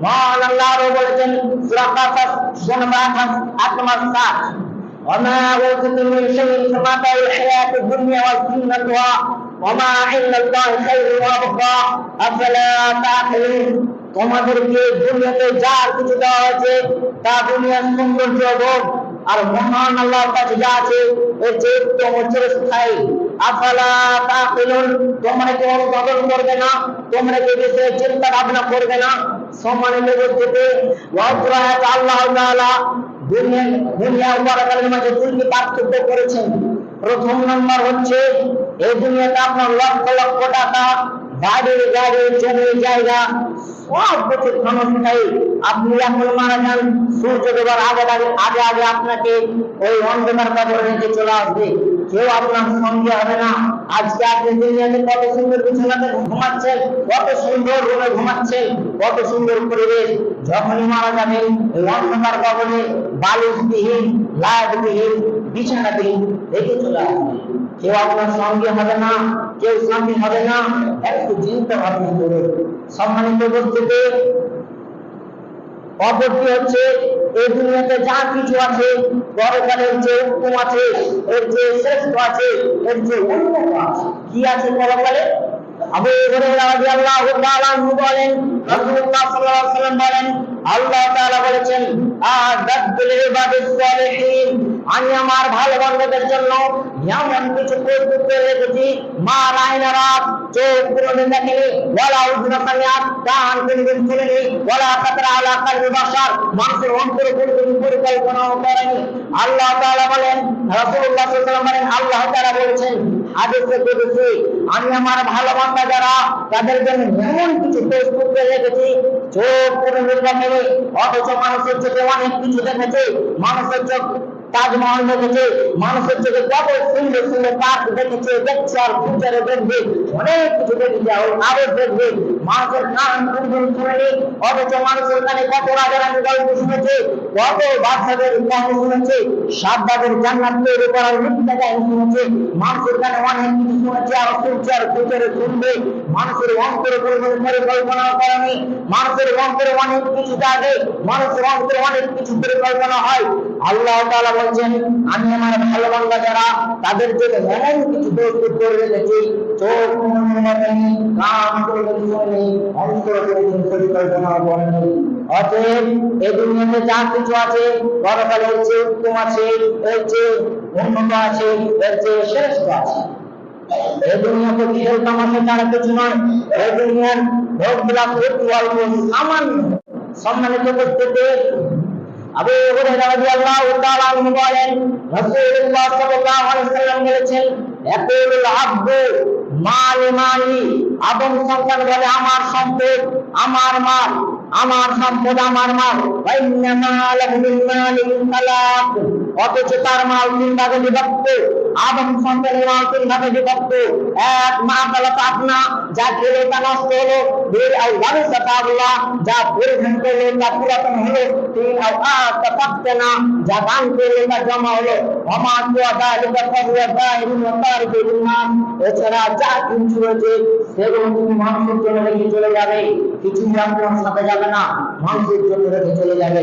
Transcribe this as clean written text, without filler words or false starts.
মহান আল্লাহ আরো বলেছেন সূরা কাসাস 8 নম্বর 7 وما أوتيتم من شيء فمتاع الحياة الدنيا وزينتها وما عند الله خير وأبقى أفلا تعقلون তোমাদেরকে দুনিয়াতে যা কিছু দেওয়া হয়েছে তা দুনিয়ার সৌন্দর্য ভোগ আর মহান আল্লাহর কাছে যা আছে এর চেয়ে উত্তম চিরস্থায়ী। আফালা তাকিলুন, তোমরা কি অনুধাবন করবে না? তোমরা কি বিষয়ে চিন্তা ভাবনা করবে না? সম্মানিত উপস্থিতি, ওয়াজরাত আল্লাহ তাআলা দুনিয়া ও পরকালের মাঝে দুইটি পার্থক্য করেছেন। প্রথম নম্বর হচ্ছে এই দুনিয়াতে আপনার লক্ষ লক্ষ টাকা, বাড়ি গাড়ি, জমি জায়গা সব কিছু ক্ষণস্থায়ী। আপনি এখন মারা যান, সূর্য ডোবার আগে আগে আপনাকে ওই অন্ধকার কবরে রেখে চলে আসবে, কেউ আপনার সঙ্গে হবে না। আজকে আপনি দুনিয়াতে কত সুন্দর বিছানাতে ঘুমাচ্ছেন, কত সুন্দর রুমে ঘুমাচ্ছেন, কত সুন্দর পরিবেশ, যখনই মারা যাবেন ওই অন্ধকার কবরে বালিশবিহীন, লাইটবিহীন, বিছানাবিহীন রেখে চলে আসবে, কেউ আপনার সঙ্গে হবে না, কেউ সঙ্গে হবে না। একটু চিন্তা ভাবনা করুন। সম্মানিত উপস্থিতি, অপরটি হচ্ছে এই দুনিয়াতে যা কিছু আছে পরকালের যে উত্তম আছে, এর যে শ্রেষ্ঠ আছে, এর যে উন্নত আছে। কি আছে পরকালে? আবু হুরায়রা রাদিয়াল্লাহু তাআলা আনহু বলেন, রাসূলুল্লাহ সাল্লাল্লাহু আলাইহি ওয়াসাল্লাম বলেন, আল্লাহ তাআলা বলেছেন, আ'দাদতুল ইবাদিস সালিহিন, আমি আমার ভালো বান্দাদের জন্য এমন কিছু প্রস্তুত করে রেখেছি, মা রায়না রাত চোখ কোনোদিন দেখেনি, ওয়ালা উযুনা সামিআত কান কোনোদিন শুনেনি, ওয়ালা খাতারা আলা কলবি বাশার মানুষের অন্তরে কোনোদিন পরিকল্পনাও করেনি। আল্লাহ তাআলা বলেন, রাসূলুল্লাহ সাল্লাল্লাহু আলাইহি ওয়াসাল্লাম বলেন, আল্লাহ তাআলা বলেছেন হাদিসে কুদসি, আমি আমার ভালো বান্দা যারা তাদের জন্য এমন কিছু প্রস্তুত করে রেখেছি চোখ কোনোদিন দেখেনি, অথচ মানুষের চোখে অনেক কিছু দেখেছে। মানুষের চোখ তাজমহল দেখেছে, মানুষের চোখে কত সুন্দর সুন্দর পার্ক দেখেছে, দেখছে আর ফিউচারে দেখবে, অনেক কিছু দেখেছে, আরো দেখবে। মানুষের কান কোনদিন শুনেনি, অথচ মানুষের কানে কত রাজারানী গল্প শুনেছে, কত বাচ্চাদের কাহিনী শুনেছে, সাববাদের জান্নাত তৈরি করার মিথ্যা কাহিনী শুনেছে। মানুষের কানে অনেক কিছু শুনেছে, আর শুনছে আর ফিউচারে শুনবে। মানুষের অন্তরে কোনদিন পরিকল্পনা করেনি, মানুষের অন্তরে অনেক কিছু জাগে, মানুষের অন্তরে অনেক কিছু পরিকল্পনা হয়। আল্লাহ তাআলা বলছেন, আমি আমার ভালো বান্দা যারা তাদের জন্য এমন কিছু প্রস্তুত করে রেখেছি চোখ কোনোদিন দেখেনি, কান কোনোদিন শুনেনি, অন্তর কোনোদিন পরিকল্পনা করেনি। অতএব এই দুনিয়াতে যা কিছু আছে পরকালে এর চেয়ে উত্তম আছে, এর চেয়ে উন্নত আছে, এর চেয়ে শ্রেষ্ঠ আছে। এই দুনিয়াতে খেল তামাশা ছাড়া কিছু নয়। এই দুনিয়ার ভোগ বিলাস অতি অল্প, সামান্য। সম্মানিত উপস্থিতি, আবু হুরায়রা রাদিয়াল্লাহু তাআলা আনহু বলেন, রাসূলুল্লাহ সাল্লাল্লাহু আলাইহি ওয়াসাল্লাম বলেছেন, ইয়াকুলুল আবদু মালি মালি, আদম সন্তান বলে আমার সম্পদ আমার মাল, আমার সম্পদ আমার মাল, ওয়া ইন্নামা লাহু মিন মালিহি তালাক, অথচ তার মাল তিন ভাগে বিভক্ত। আদম সন্তানের মাল তিন ভাগে বিভক্ত। এক, মা তালাক আপনা, যা খেলে তা নষ্ট হলো। দুই, আও ওয়ারিসা আল্লাহ, যা পরিধান করলে তা পুরাতন হলো। তিন, আও আতাকানা, যা দান করলে তা জমা হলো। ওমা তুআদালিকা ফাহুয়া দাইরুন ওয়া তারিকুন নাস, এছাড়া যা কিছু রয়েছে সেগুলো তুমি মানুষের জন্য রেখে চলে যাবে, কিছু আপনার সাথে যাবে না, মানুষের জন্য রেখে চলে যাবে।